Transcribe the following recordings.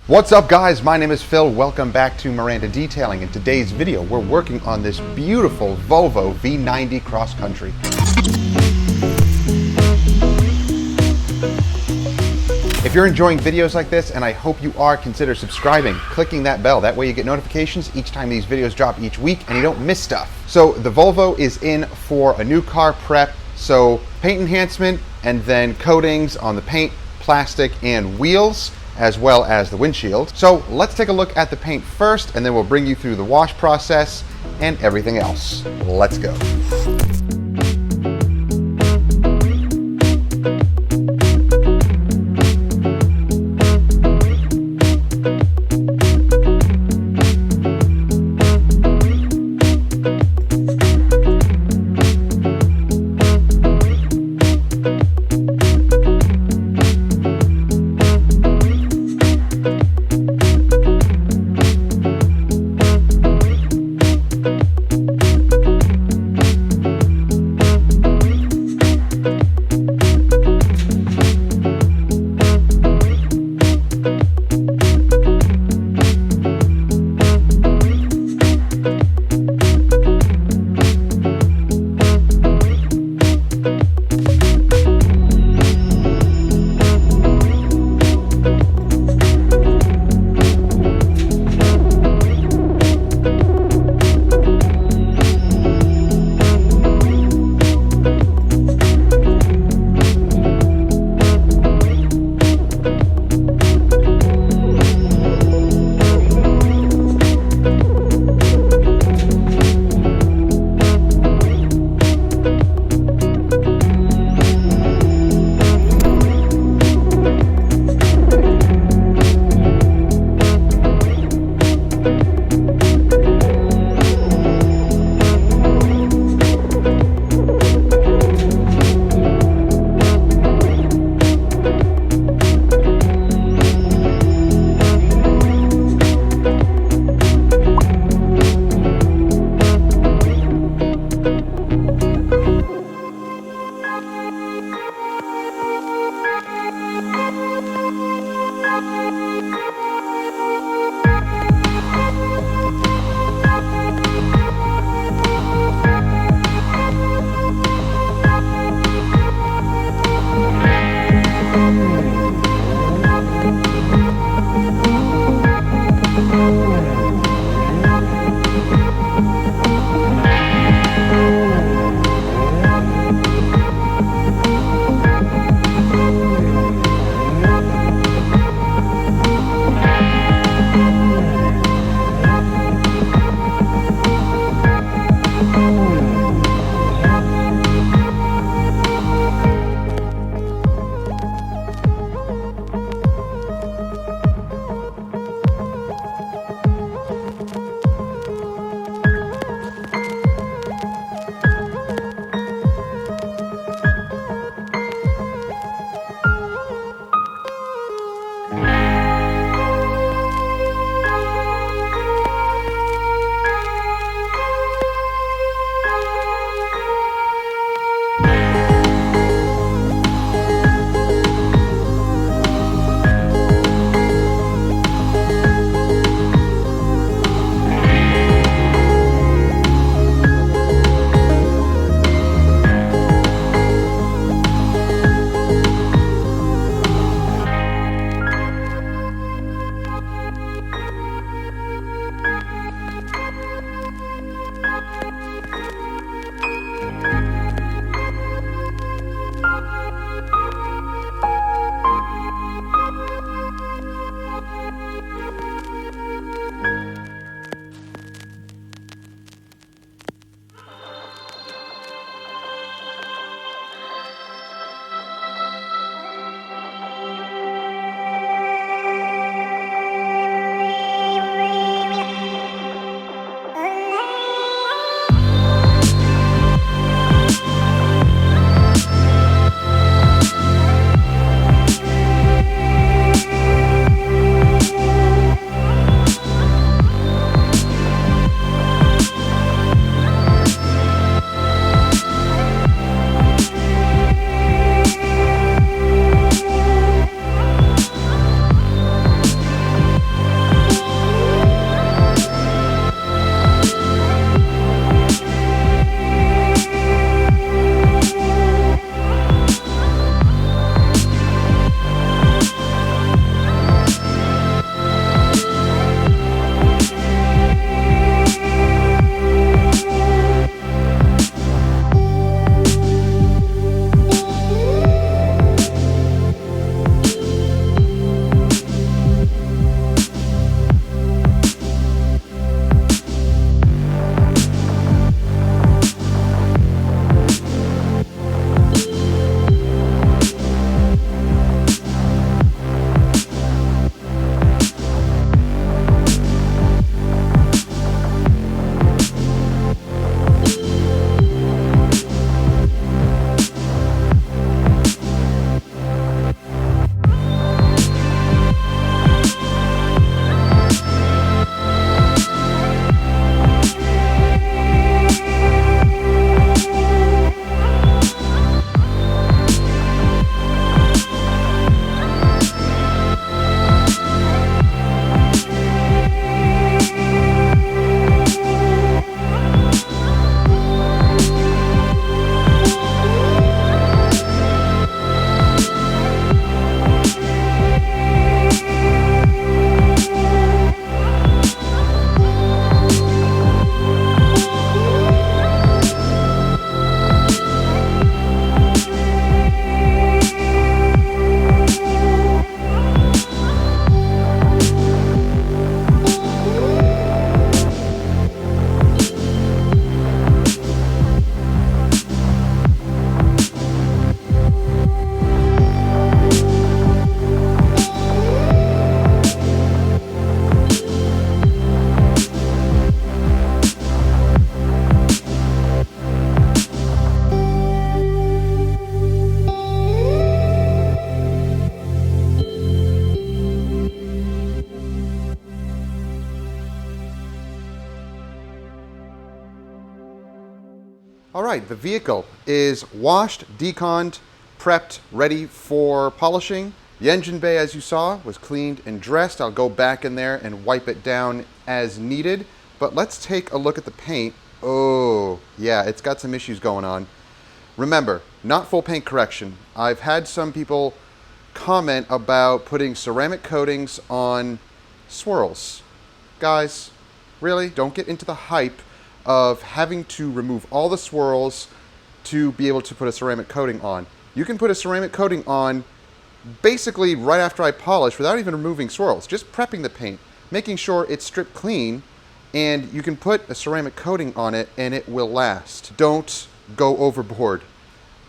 What's up guys, my name is Phil. Welcome back to Miranda Detailing. In today's video, we're working on this beautiful Volvo V90 Cross Country. If you're enjoying videos like this, and I hope you are, consider subscribing, clicking that bell. That way you get notifications each time these videos drop each week and you don't miss stuff. So the Volvo is in for a new car prep. So paint enhancement and then coatings on the paint, plastic, and wheels, as well as the windshield. So let's take a look at the paint first, and then we'll bring you through the wash process and everything else. Let's go. All right, the vehicle is washed, deconned, prepped, ready for polishing. The engine bay, as you saw, was cleaned and dressed. I'll go back in there and wipe it down as needed. But let's take a look at the paint. Oh, yeah, it's got some issues going on. Remember, not full paint correction. I've had some people comment about putting ceramic coatings on swirls. Guys, really, don't get into the hype of having to remove all the swirls to be able to put a ceramic coating on. You can put a ceramic coating on basically right after I polish without even removing swirls, just prepping the paint, making sure it's stripped clean, and you can put a ceramic coating on it and it will last. Don't go overboard.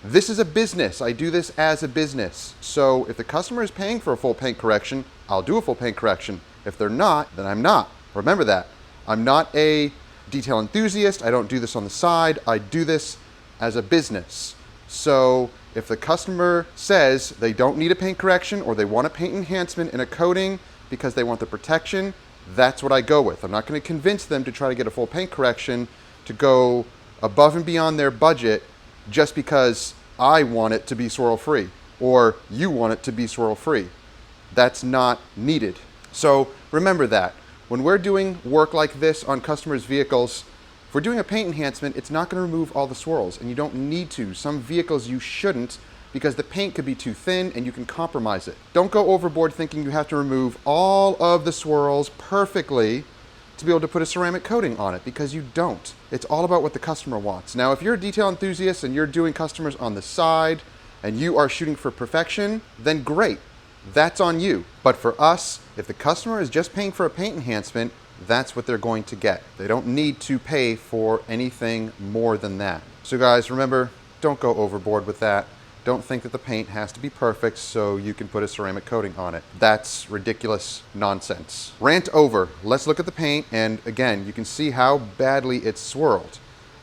This is a business. I do this as a business. So if the customer is paying for a full paint correction, I'll do a full paint correction. If they're not, then I'm not. Remember that. I'm not a detail enthusiast. I don't do this on the side. I do this as a business. So if the customer says they don't need a paint correction or they want a paint enhancement and a coating because they want the protection, that's what I go with. I'm not going to convince them to try to get a full paint correction to go above and beyond their budget just because I want it to be swirl free or you want it to be swirl free. That's not needed. So remember that. When we're doing work like this on customers' vehicles, if we're doing a paint enhancement, it's not going to remove all the swirls, and you don't need to. Some vehicles you shouldn't because the paint could be too thin and you can compromise it. Don't go overboard thinking you have to remove all of the swirls perfectly to be able to put a ceramic coating on it, because you don't. It's all about what the customer wants. Now, if you're a detail enthusiast and you're doing customers on the side and you are shooting for perfection, then great. That's on you. But for us, if the customer is just paying for a paint enhancement, that's what they're going to get. They don't need to pay for anything more than that. So guys, remember, don't go overboard with that. Don't think that the paint has to be perfect so you can put a ceramic coating on it. That's ridiculous nonsense. Rant over. Let's look at the paint, and again, you can see how badly it's swirled.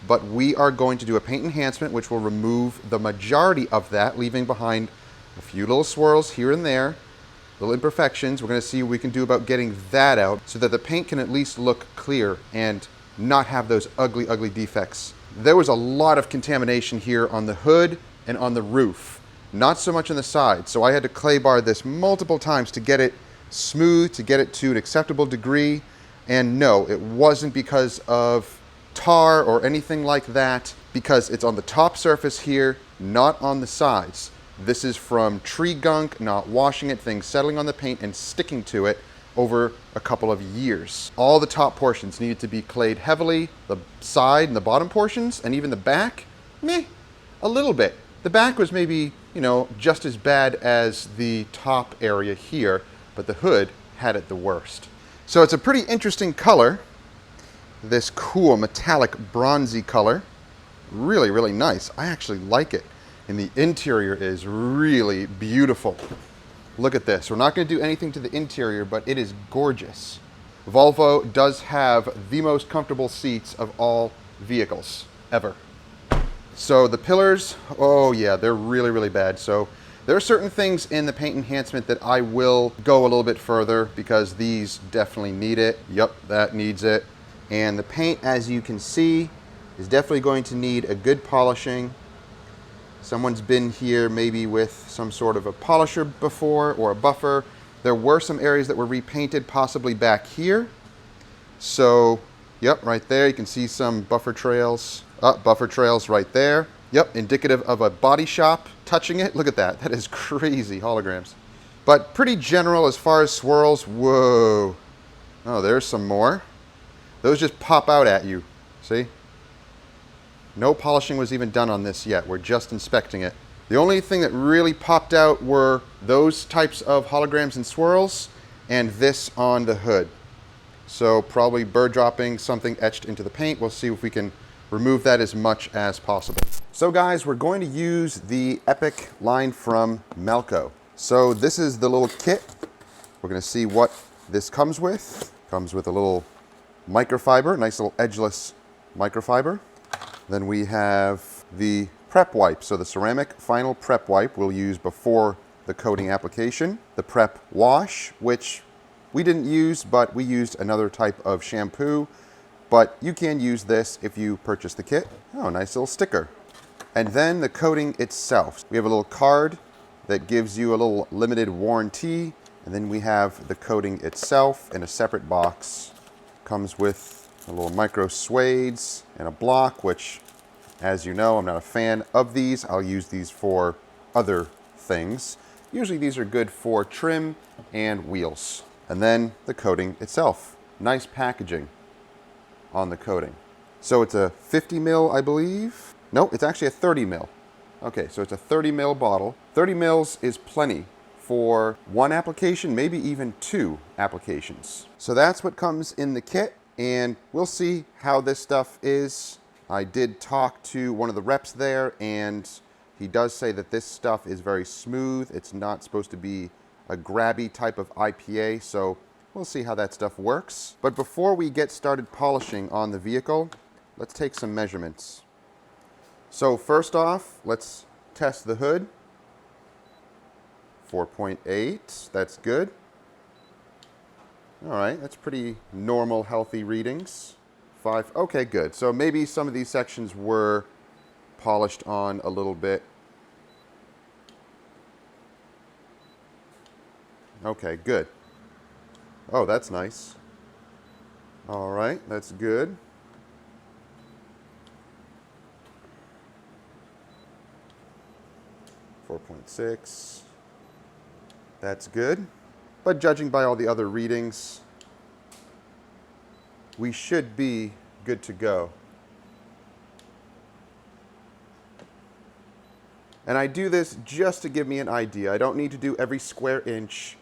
But we are going to do a paint enhancement which will remove the majority of that, leaving behind a few little swirls here and there, little imperfections. We're going to see what we can do about getting that out so that the paint can at least look clear and not have those ugly, ugly defects. There was a lot of contamination here on the hood and on the roof, not so much on the side. So I had to clay bar this multiple times to get it smooth, to get it to an acceptable degree. And no, it wasn't because of tar or anything like that, because it's on the top surface here, not on the sides. This is from tree gunk, not washing it, things settling on the paint and sticking to it over a couple of years. All the top portions needed to be clayed heavily, the side and the bottom portions, and even the back, meh, a little bit. The back was maybe, just as bad as the top area here, but the hood had it the worst. So it's a pretty interesting color, this cool metallic bronzy color. Really, really nice. I actually like it. And the interior is really beautiful. Look at this. We're not going to do anything to the interior, but it is gorgeous. Volvo does have the most comfortable seats of all vehicles ever. So the pillars, oh yeah, they're really, really bad. So there are certain things in the paint enhancement that I will go a little bit further because these definitely need it. Yep, that needs it. And the paint, as you can see, is definitely going to need a good polishing. Someone's been here maybe with some sort of a polisher before or a buffer. There were some areas that were repainted, possibly back here. So, yep, right there, you can see some buffer trails. Buffer trails right there. Yep, indicative of a body shop touching it. Look at that. That is crazy holograms. But pretty general as far as swirls. Whoa. Oh, there's some more. Those just pop out at you. See? No polishing was even done on this yet. We're just inspecting it. The only thing that really popped out were those types of holograms and swirls and this on the hood. So probably bird dropping, something etched into the paint. We'll see if we can remove that as much as possible. So guys, we're going to use the Epic line from Malco. So this is the little kit. We're going to see what this comes with. Comes with a little microfiber, nice little edgeless microfiber. Then we have the prep wipe. So the ceramic final prep wipe we'll use before the coating application. The prep wash, which we didn't use, but we used another type of shampoo. but you can use this if you purchase the kit. Oh, nice little sticker. And then the coating itself. We have a little card that gives you a little limited warranty, and then we have the coating itself in a separate box. Comes with a little micro suedes and a block, which, as you know, I'm not a fan of these. I'll use these for other things. Usually these are good for trim and wheels. And then the coating itself. Nice packaging on the coating. So it's a 50 mil, I believe. No, it's actually a 30 mil. Okay, so it's a 30 mil bottle. 30 mils is plenty for one application, maybe even two applications. So that's what comes in the kit, and we'll see how this stuff is. I did talk to one of the reps there, and he does say that this stuff is very smooth. It's not supposed to be a grabby type of IPA, so we'll see how that stuff works. But before we get started polishing on the vehicle, let's take some measurements. So first off, let's test the hood. 4.8, that's good. All right, that's pretty normal, healthy readings. 5, okay, good. So maybe some of these sections were polished on a little bit. Okay, good. Oh, that's nice. All right, that's good. 4.6. That's good. But judging by all the other readings, we should be good to go. And I do this just to give me an idea. I don't need to do every square inch,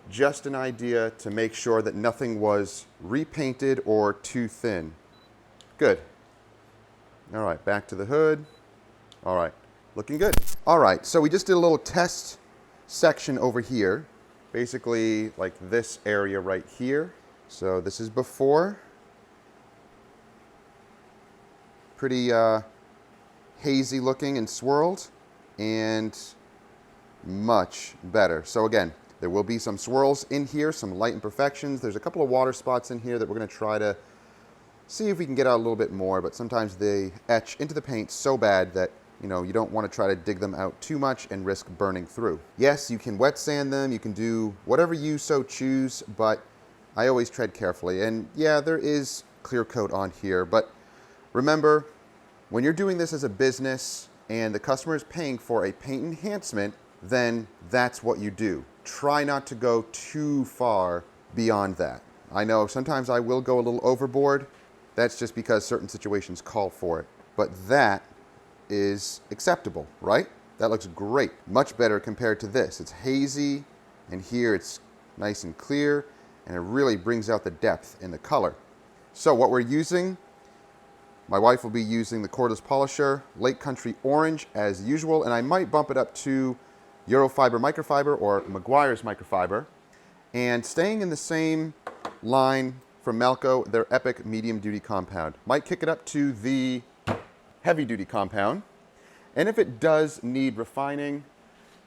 just an idea to make sure that nothing was repainted or too thin. Good. All right, back to the hood. All right. Looking good. All right, so we just did a little test section over here, basically like this area right here. So this is before. Pretty hazy looking and swirled, and much better. So again, there will be some swirls in here, some light imperfections. There's a couple of water spots in here that we're going to try to see if we can get out a little bit more, but sometimes they etch into the paint so bad that you don't want to try to dig them out too much and risk burning through. Yes, you can wet sand them, you can do whatever you so choose, but I always tread carefully. And yeah, there is clear coat on here, but remember, when you're doing this as a business and the customer is paying for a paint enhancement, then that's what you do. Try not to go too far beyond that. I know sometimes I will go a little overboard. That's just because certain situations call for it. But that is acceptable, right? That looks great. Much better compared to this. It's hazy, and here it's nice and clear, and it really brings out the depth in the color. So what we're using, my wife will be using the cordless polisher, Lake Country Orange as usual, and I might bump it up to Eurofiber microfiber or Meguiar's microfiber. And staying in the same line from Malco, their Epic medium duty compound. Might kick it up to the heavy duty compound, and if it does need refining,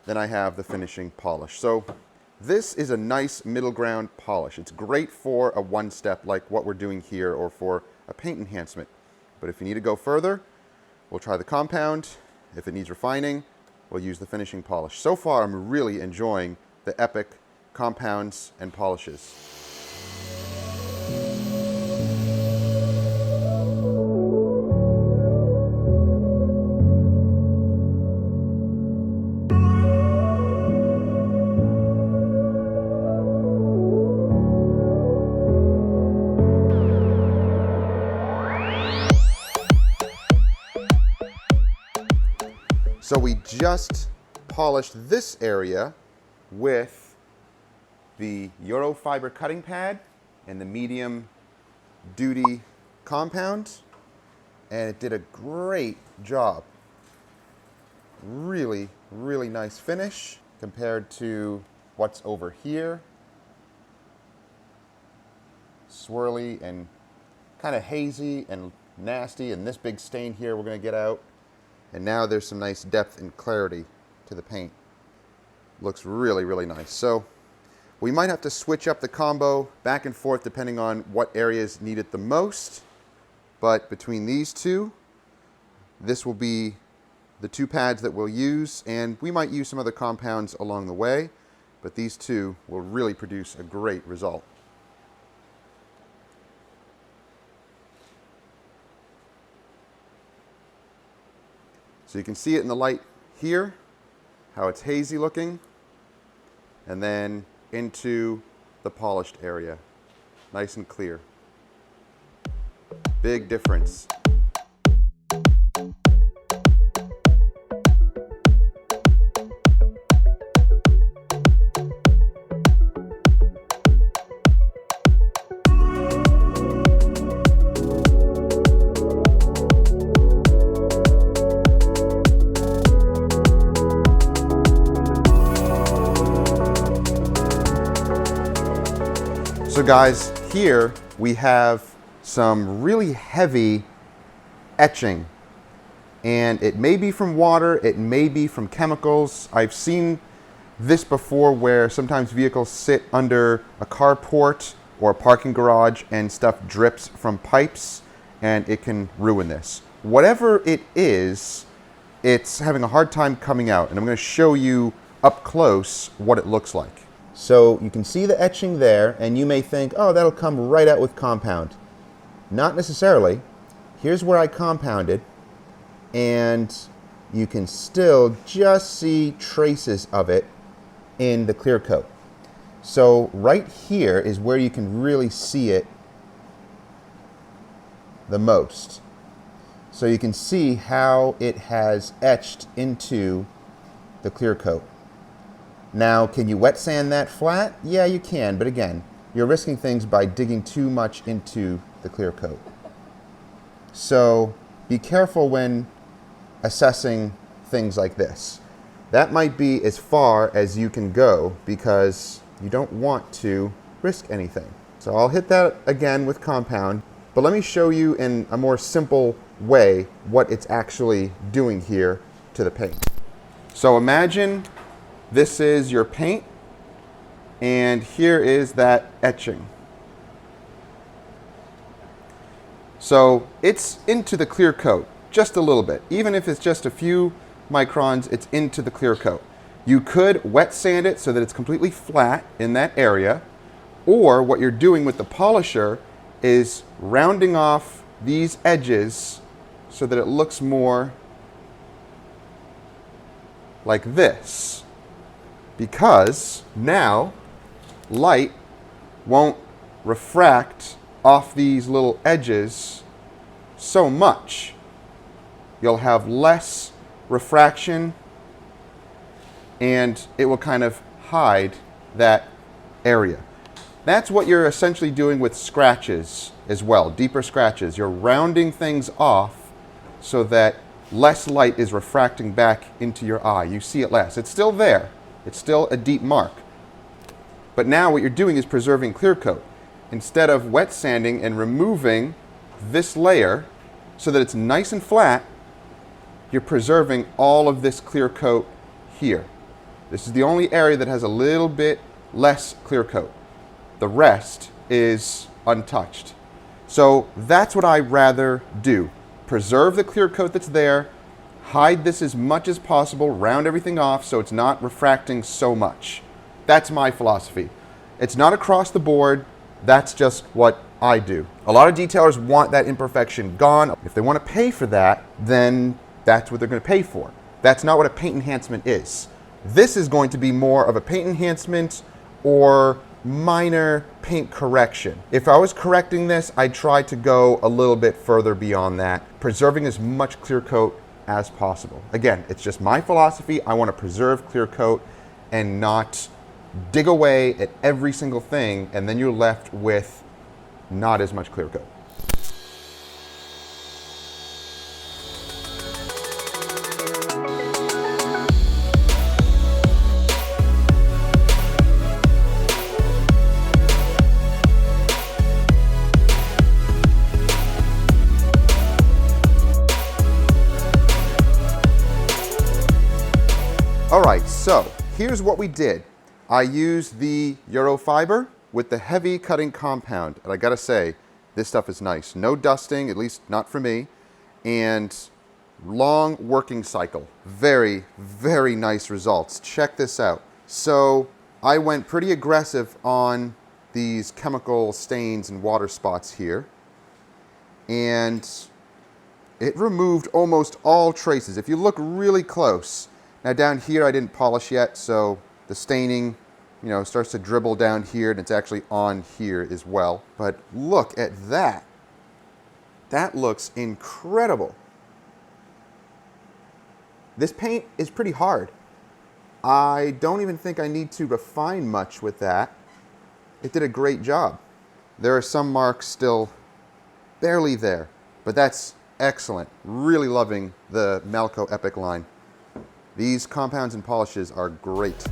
then I have the finishing polish. So this is a nice middle ground polish. It's great for a one-step like what we're doing here, or for a paint enhancement. But if you need to go further, we'll try the compound. If it needs refining, we'll use the finishing polish. So far, I'm really enjoying the Epic compounds and polishes. So we just polished this area with the Eurofiber cutting pad and the medium duty compound, and it did a great job. Really, really nice finish compared to what's over here. Swirly and kind of hazy and nasty, and this big stain here we're going to get out. And now there's some nice depth and clarity to the paint. Looks really, really nice. So we might have to switch up the combo back and forth depending on what areas need it the most. but between these two, this will be the two pads that we'll use, and we might use some other compounds along the way, but these two will really produce a great result. So you can see it in the light here, how it's hazy looking, and then into the polished area, nice and clear. Big difference. So guys, here we have some really heavy etching, and it may be from water, it may be from chemicals. I've seen this before where sometimes vehicles sit under a carport or a parking garage and stuff drips from pipes, and it can ruin this. Whatever it is, it's having a hard time coming out, and I'm going to show you up close what it looks like. So you can see the etching there, and you may think, oh, that'll come right out with compound. Not necessarily. Here's where I compounded, and you can still just see traces of it in the clear coat. So right here is where you can really see it the most. So you can see how it has etched into the clear coat. Now, can you wet sand that flat? Yeah, you can, but again, you're risking things by digging too much into the clear coat. So be careful when assessing things like this. That might be as far as you can go because you don't want to risk anything. So I'll hit that again with compound, but let me show you in a more simple way what it's actually doing here to the paint. So imagine this is your paint, and here is that etching. So it's into the clear coat just a little bit. Even if it's just a few microns, it's into the clear coat. You could wet sand it so that it's completely flat in that area, or what you're doing with the polisher is rounding off these edges so that it looks more like this. Because now light won't refract off these little edges so much. You'll have less refraction, and it will kind of hide that area. That's what you're essentially doing with scratches as well, deeper scratches. You're rounding things off so that less light is refracting back into your eye. You see it less. It's still there. It's still a deep mark. But now what you're doing is preserving clear coat. Instead of wet sanding and removing this layer so that it's nice and flat, you're preserving all of this clear coat here. This is the only area that has a little bit less clear coat. The rest is untouched. So that's what I'd rather do. Preserve the clear coat that's there, hide this as much as possible, round everything off so it's not refracting so much. That's my philosophy. It's not across the board, that's just what I do. A lot of detailers want that imperfection gone. If they want to pay for that, then that's what they're going to pay for. That's not what a paint enhancement is. This is going to be more of a paint enhancement or minor paint correction. If I was correcting this, I'd try to go a little bit further beyond that, preserving as much clear coat as possible. Again, it's just my philosophy. I want to preserve clear coat and not dig away at every single thing, and then you're left with not as much clear coat. All right, so here's what we did. I used the Eurofiber with the heavy cutting compound, and I gotta say, This stuff is nice. No dusting, at least not for me, and long working cycle. Very, very nice results. Check this out. So I went pretty aggressive on these chemical stains and water spots here, and it removed almost all traces. If you look really close, now down here I didn't polish yet, so the staining, you know, starts to dribble down here, and it's actually on here as well. But look at that. That looks incredible. This paint is pretty hard. I don't even think I need to refine much with that. It did a great job. There are some marks still barely there, but that's excellent. Really loving the Malco Epic line. These compounds and polishes are great.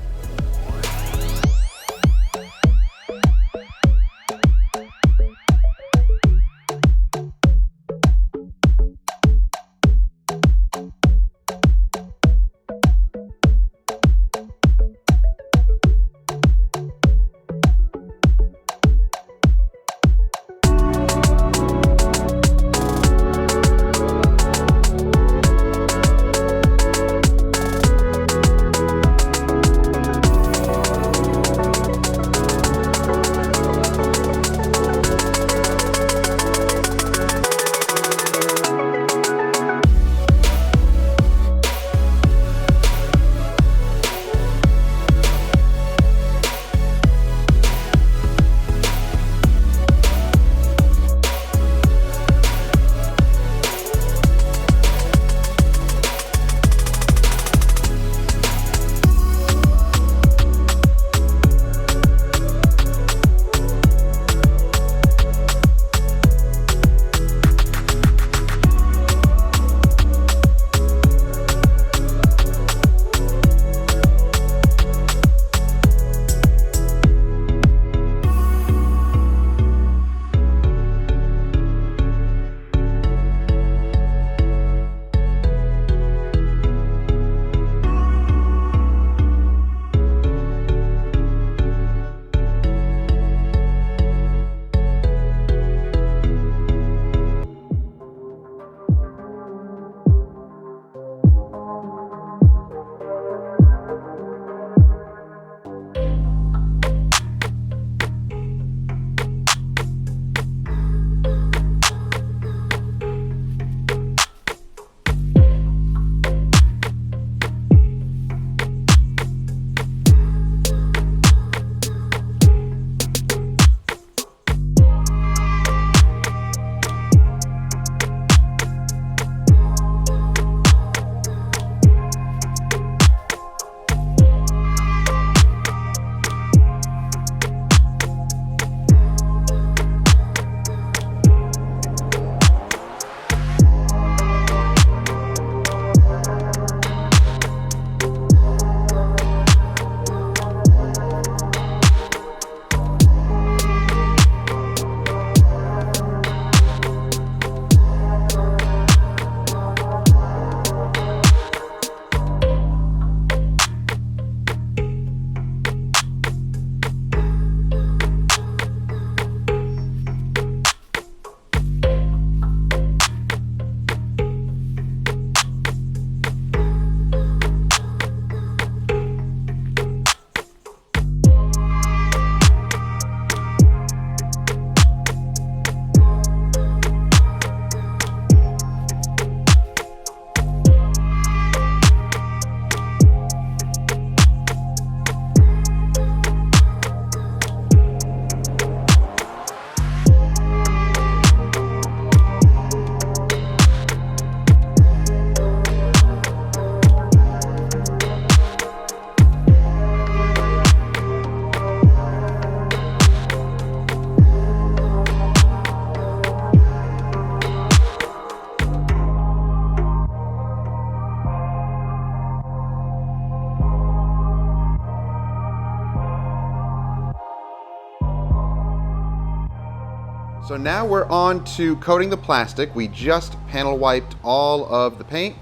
So now we're on to coating the plastic. We just panel wiped all of the paint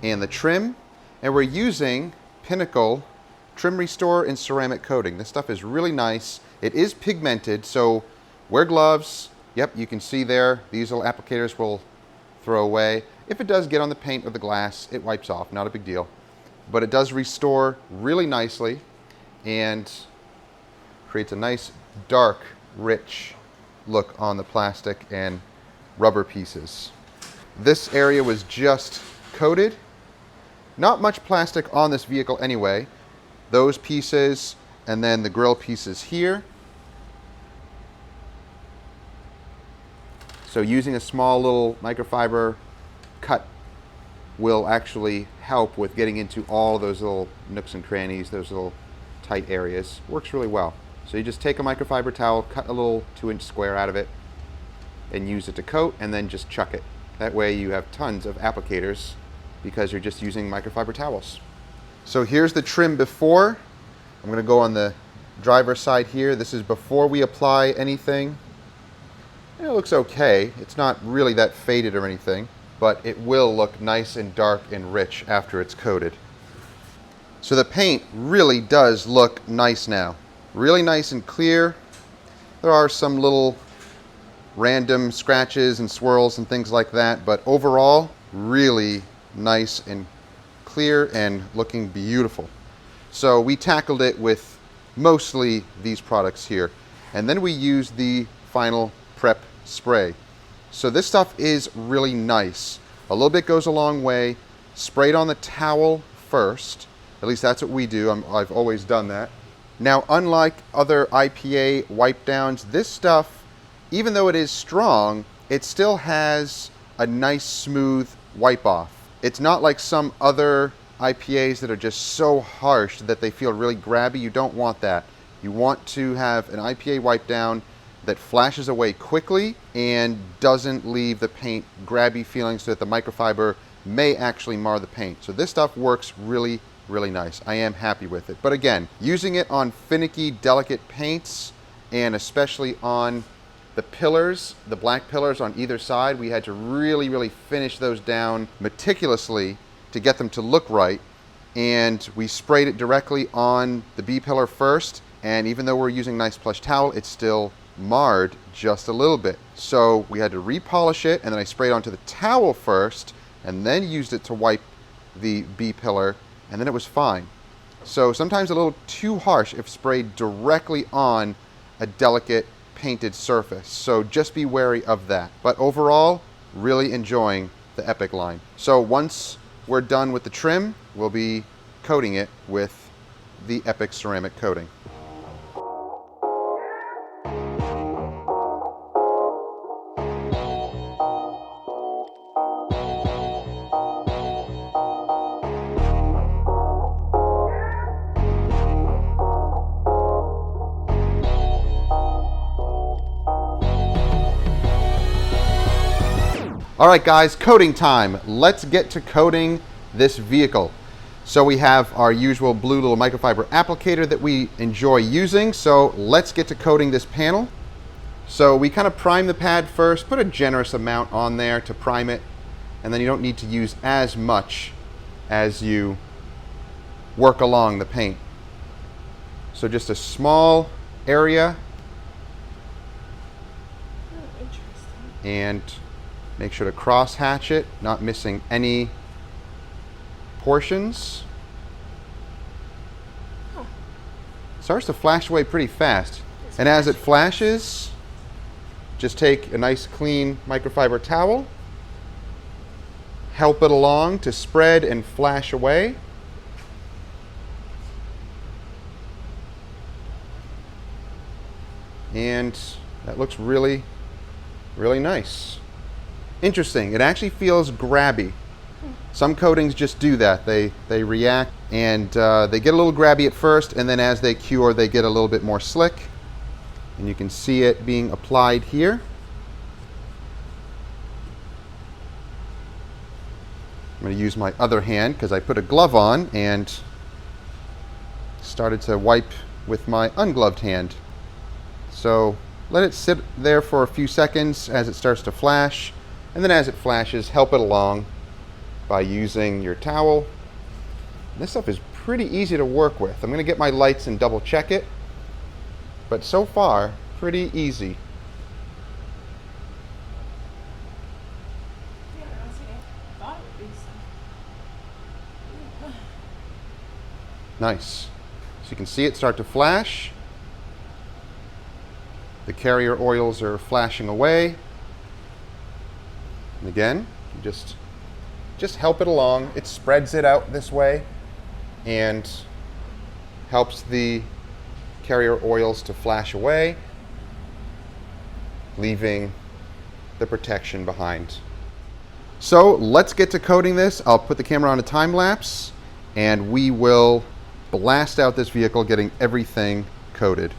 and the trim, and we're using Pinnacle Trim Restore and Ceramic Coating. This stuff is really nice. It is pigmented, so wear gloves, Yep, you can see there, these little applicators will throw away. If it does get on the paint or the glass, it wipes off, not a big deal. But it does restore really nicely and creates a nice, dark, rich look on the plastic and rubber pieces. This area was just coated. Not much plastic on this vehicle anyway. Those pieces and then the grill pieces here. So using a small little microfiber cut will actually help with getting into all those little nooks and crannies, those little tight areas. Works really well. So you just take a microfiber towel, cut a little 2-inch square out of it, and use it to coat, and then just chuck it. That way you have tons of applicators because you're just using microfiber towels. So here's the trim before. I'm going to go on the driver's side here. This is before we apply anything. It looks okay. It's not really that faded or anything, but it will look nice and dark and rich after it's coated. So the paint really does look nice now. Really nice and clear. There are some little random scratches and swirls and things like that, but overall, really nice and clear and looking beautiful. So we tackled it with mostly these products here, and then we used the final prep spray. So this stuff is really nice. A little bit goes a long way. Sprayed on the towel first. At least that's what we do. I've always done that. Now, unlike other IPA wipe downs, this stuff, even though it is strong, it still has a nice smooth wipe off. It's not like some other IPAs that are just so harsh that they feel really grabby. You don't want that. You want to have an IPA wipe down that flashes away quickly and doesn't leave the paint grabby feeling so that the microfiber may actually mar the paint. So this stuff works really, really nice. I am happy with it. But again, using it on finicky, delicate paints, and especially on the pillars, the black pillars on either side, we had to really, really finish those down meticulously to get them to look right. And we sprayed it directly on the B pillar first, and even though we're using nice plush towel, it's still marred just a little bit. So we had to repolish it, and then I sprayed onto the towel first and then used it to wipe the B pillar, and then it was fine. So sometimes a little too harsh if sprayed directly on a delicate painted surface. So just be wary of that. But overall, really enjoying the Epic line. So once we're done with the trim, we'll be coating it with the Epic ceramic coating. All right, guys, coating time. Let's get to coating this vehicle. So we have our usual blue little microfiber applicator that we enjoy using. So let's get to coating this panel. So we kind of prime the pad first, put a generous amount on there to prime it, and then you don't need to use as much as you work along the paint. So just a small area. Oh, interesting. And make sure to cross hatch it, not missing any portions. Oh. Starts to flash away pretty fast. And as it flashes, just take a nice clean microfiber towel, help it along to spread and flash away. And that looks really, really nice. Interesting, it actually feels grabby. Some coatings just do that. They react and they get a little grabby at first, and then as they cure, they get a little bit more slick. And you can see it being applied here. I'm going to use my other hand because I put a glove on and started to wipe with my ungloved hand. So let it sit there for a few seconds as it starts to flash. And then as it flashes, help it along by using your towel. This stuff is pretty easy to work with. I'm going to get my lights and double check it. But so far, pretty easy. Nice. So you can see it start to flash. The carrier oils are flashing away. And again, you just help it along. It spreads it out this way and helps the carrier oils to flash away, leaving the protection behind. So let's get to coating this. I'll put the camera on a time lapse and we will blast out this vehicle, getting everything coated.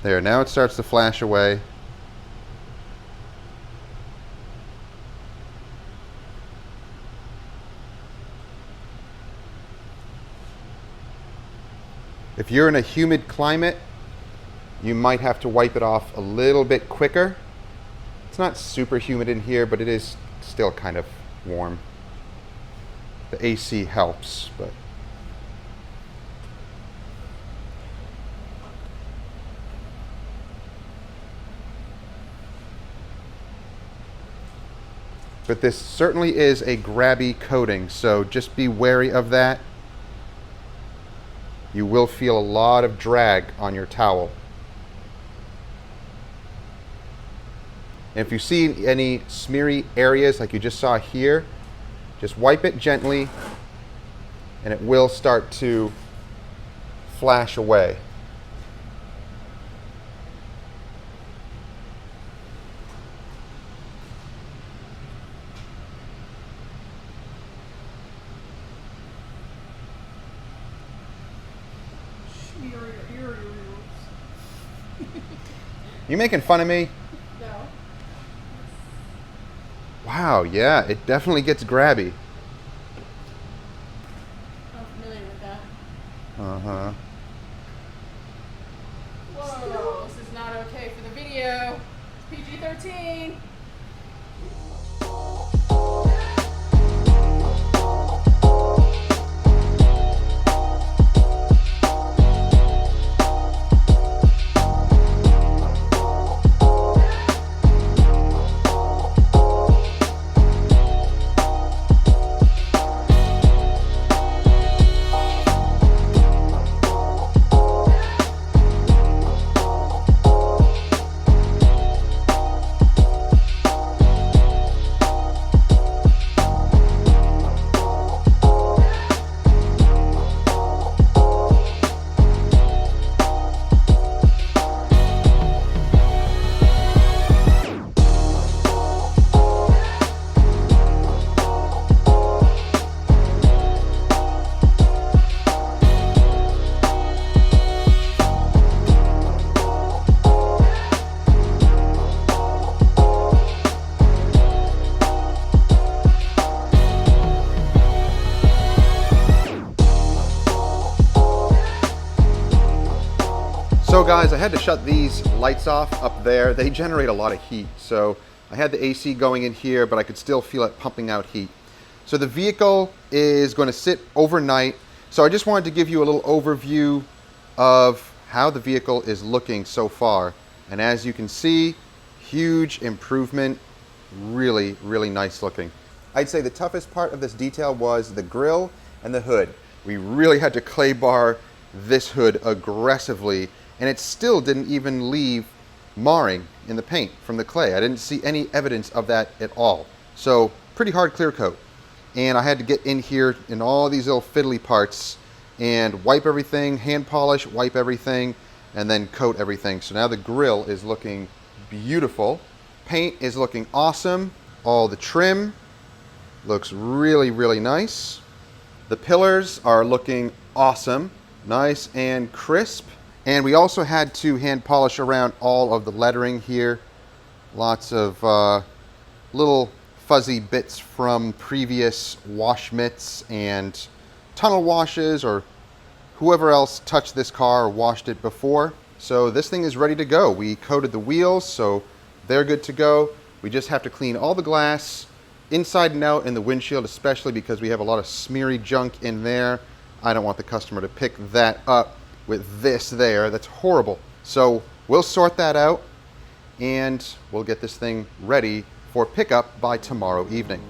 There, now it starts to flash away. If you're in a humid climate, you might have to wipe it off a little bit quicker. It's not super humid in here, but it is still kind of warm. The AC helps, but this certainly is a grabby coating, so just be wary of that. You will feel a lot of drag on your towel. And if you see any smeary areas like you just saw here, just wipe it gently and it will start to flash away. You making fun of me? No. Wow, yeah, it definitely gets grabby. I'm familiar with that. Uh-huh. Whoa, this is not okay for the video. It's PG-13. So guys, I had to shut these lights off up there. They generate a lot of heat. So I had the AC going in here, but I could still feel it pumping out heat. So the vehicle is going to sit overnight. So I just wanted to give you a little overview of how the vehicle is looking so far. And as you can see, huge improvement, really, really nice looking. I'd say the toughest part of this detail was the grille and the hood. We really had to clay bar this hood aggressively, and it still didn't even leave marring in the paint from the clay. I didn't see any evidence of that at all. So pretty hard clear coat. And I had to get in here in all these little fiddly parts and wipe everything, hand polish, wipe everything, and then coat everything. So now the grille is looking beautiful. Paint is looking awesome. All the trim looks really, really nice. The pillars are looking awesome, nice and crisp. And we also had to hand polish around all of the lettering here. Lots of little fuzzy bits from previous wash mitts and tunnel washes, or whoever else touched this car or washed it before. So this thing is ready to go. We coated the wheels, so they're good to go. We just have to clean all the glass inside and out, in the windshield especially, because we have a lot of smeary junk in there. I don't want the customer to pick that up with this there. That's horrible. So we'll sort that out and we'll get this thing ready for pickup by tomorrow evening.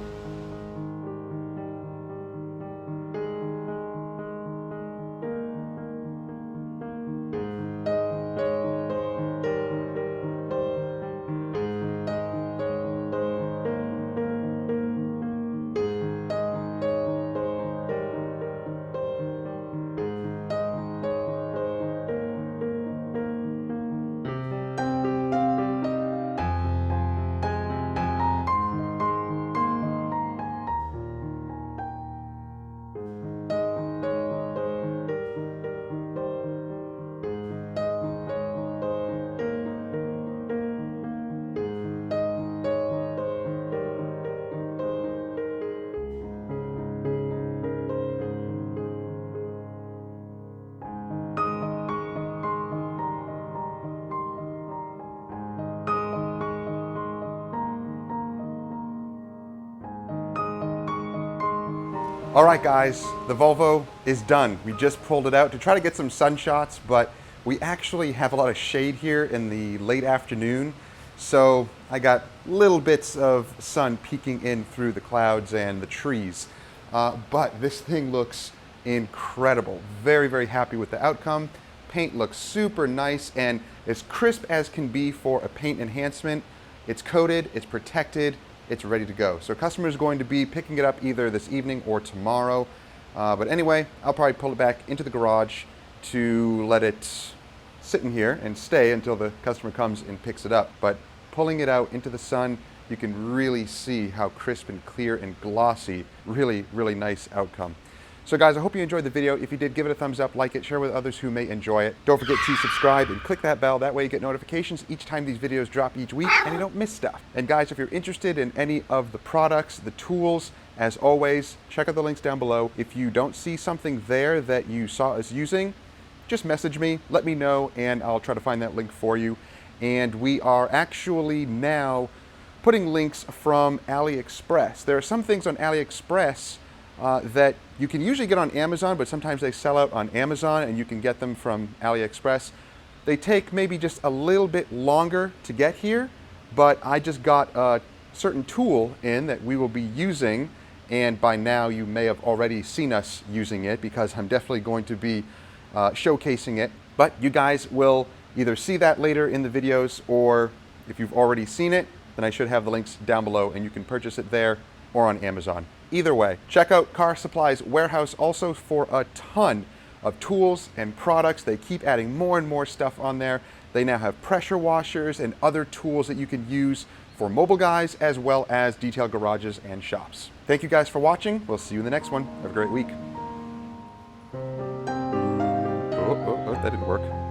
All right, guys, the Volvo is done. We just pulled it out to try to get some sun shots, but we actually have a lot of shade here in the late afternoon. So I got little bits of sun peeking in through the clouds and the trees. But this thing looks incredible. Very, very happy with the outcome. Paint looks super nice and as crisp as can be for a paint enhancement. It's coated, it's protected, it's ready to go. So customers are going to be picking it up either this evening or tomorrow. But anyway, I'll probably pull it back into the garage to let it sit in here and stay until the customer comes and picks it up. But pulling it out into the sun, you can really see how crisp and clear and glossy, really, really nice outcome. So guys, I hope you enjoyed the video. If you did, give it a thumbs up, like it, share with others who may enjoy it. Don't forget to subscribe and click that bell. That way you get notifications each time these videos drop each week and you don't miss stuff. And guys, if you're interested in any of the products, the tools, as always, check out the links down below. If you don't see something there that you saw us using, just message me, let me know, and I'll try to find that link for you. And we are actually now putting links from AliExpress. There are some things on AliExpress that you can usually get on Amazon, but sometimes they sell out on Amazon and you can get them from AliExpress. They take maybe just a little bit longer to get here, but I just got a certain tool in that we will be using, and by now you may have already seen us using it because I'm definitely going to be showcasing it. But you guys will either see that later in the videos, or if you've already seen it, then I should have the links down below and you can purchase it there or on Amazon. Either way, check out Car Supply's warehouse also for a ton of tools and products. They keep adding more and more stuff on there. They now have pressure washers and other tools that you can use for mobile guys as well as detail garages and shops. Thank you guys for watching. We'll see you in the next one. Have a great week. Oh, that didn't work.